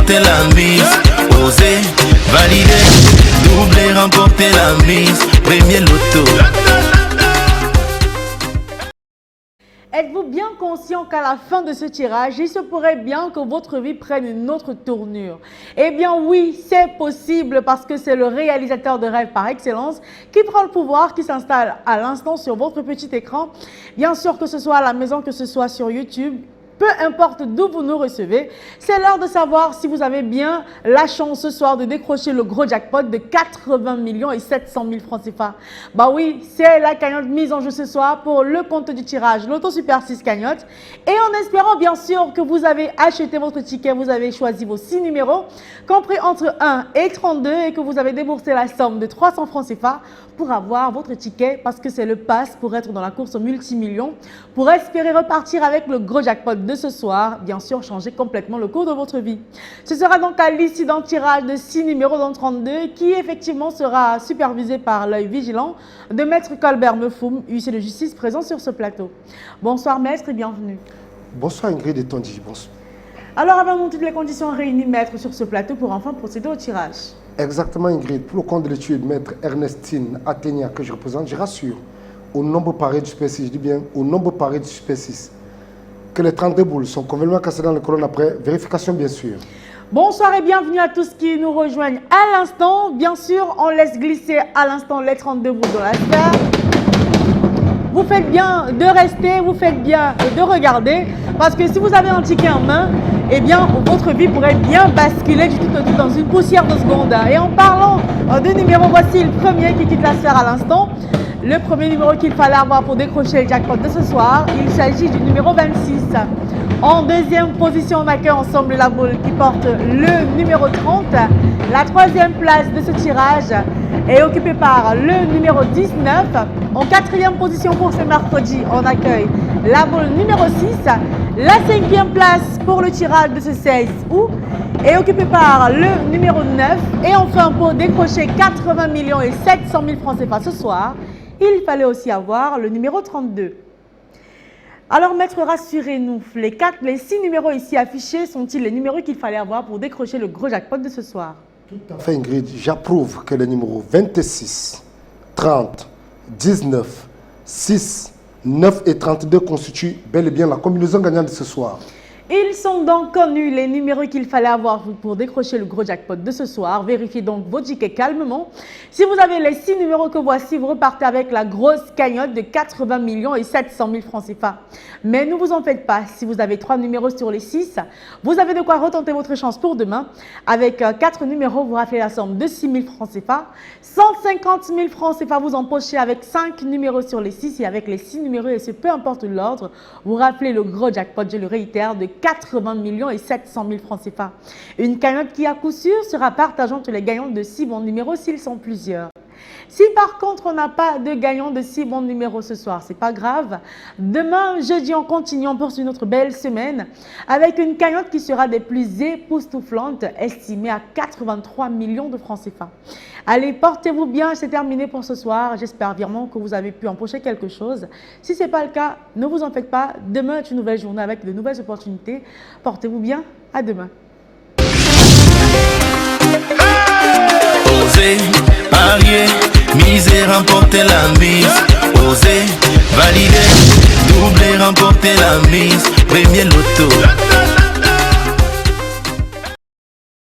remporter la mise. Oser, valider, doubler, remporter la mise. Premier loto. Êtes-vous bien conscient qu'à la fin de ce tirage, il se pourrait bien que votre vie prenne une autre tournure? Eh bien oui, c'est possible parce que c'est le réalisateur de rêve par excellence qui prend le pouvoir, qui s'installe à l'instant sur votre petit écran. Bien sûr, que ce soit à la maison, que ce soit sur YouTube, peu importe d'où vous nous recevez, c'est l'heure de savoir si vous avez bien la chance ce soir de décrocher le gros jackpot de 80 millions et 700 000 francs CFA. Bah oui, c'est la cagnotte mise en jeu ce soir pour le compte du tirage Loto Super 6 cagnotte. Et en espérant bien sûr que vous avez acheté votre ticket, vous avez choisi vos 6 numéros, compris entre 1 et 32 et que vous avez déboursé la somme de 300 francs CFA pour avoir votre ticket parce que c'est le pass pour être dans la course aux multimillions, pour espérer repartir avec le gros jackpot de ce soir, bien sûr changer complètement le cours de votre vie. Ce sera donc à l'issue d'un tirage de 6 numéros dans 32 qui effectivement sera supervisé par l'œil vigilant de Maître Colbert Meufoum, huissier de justice présent sur ce plateau. Bonsoir Maître et bienvenue. Bonsoir Ingrid et Tandy, bonsoir. Alors avons-nous toutes les conditions réunies Maître sur ce plateau pour enfin procéder au tirage? Exactement Ingrid, pour le compte de l'étude Maître Ernestine Athénia que je représente, je rassure au nombre paré du Super 6, je dis bien au nombre paré du Super 6, que les 32 boules sont convenablement cassées dans les colonnes après vérification bien sûr. Bonsoir et bienvenue à tous qui nous rejoignent à l'instant. Bien sûr, on laisse glisser à l'instant les 32 boules dans la sphère. Vous faites bien de rester, vous faites bien de regarder, parce que si vous avez un ticket en main, eh bien, votre vie pourrait bien basculer du tout au tout dans une poussière de seconde. Et en parlant de numéros, voici le premier qui quitte la sphère à l'instant. Le premier numéro qu'il fallait avoir pour décrocher le jackpot de ce soir, il s'agit du numéro 26. En deuxième position, on accueille ensemble la boule qui porte le numéro 30. La troisième place de ce tirage est occupée par le numéro 19. En quatrième position pour ce mercredi, on accueille la boule numéro 6. La cinquième place pour le tirage de ce 16 août est occupée par le numéro 9. Et enfin, pour décrocher 80 millions et 700 000 francs CFA ce soir, il fallait aussi avoir le numéro 32. Alors, maître, rassurez-nous, les 6 numéros ici affichés sont-ils les numéros qu'il fallait avoir pour décrocher le gros jackpot de ce soir? Tout à fait Ingrid, j'approuve que les numéros 26, 30, 19, 6, 9 et 32 constituent bel et bien la combinaison gagnante de ce soir. Ils sont donc connus, les numéros qu'il fallait avoir pour décrocher le gros jackpot de ce soir. Vérifiez donc vos tickets calmement. Si vous avez les 6 numéros que voici, vous repartez avec la grosse cagnotte de 80 millions et 700 000 francs CFA. Mais ne vous en faites pas, si vous avez 3 numéros sur les 6, vous avez de quoi retenter votre chance pour demain. Avec 4 numéros, vous raflez la somme de 6 000 francs CFA. 150 000 francs CFA vous empochez avec 5 numéros sur les 6 et avec les 6 numéros, et ce peu importe l'ordre, vous raflez le gros jackpot, je le réitère, de 80 millions et 700 000 francs CFA. Une cagnotte qui à coup sûr sera partagée entre les gagnants de 6 bons numéros s'ils sont plusieurs. Si par contre on n'a pas de gagnant de 6 bons numéros ce soir, c'est pas grave. Demain, jeudi, on continue, on poursuit notre belle semaine avec une cagnotte qui sera des plus époustouflantes, estimée à 83 millions de francs CFA. Allez, portez-vous bien, c'est terminé pour ce soir. J'espère vraiment que vous avez pu empocher quelque chose. Si ce n'est pas le cas, ne vous en faites pas. Demain est une nouvelle journée avec de nouvelles opportunités. Portez-vous bien, à demain. Oser, parier, miser, remporter la mise. Oser, valider, doubler, remporter la mise. Premier loto.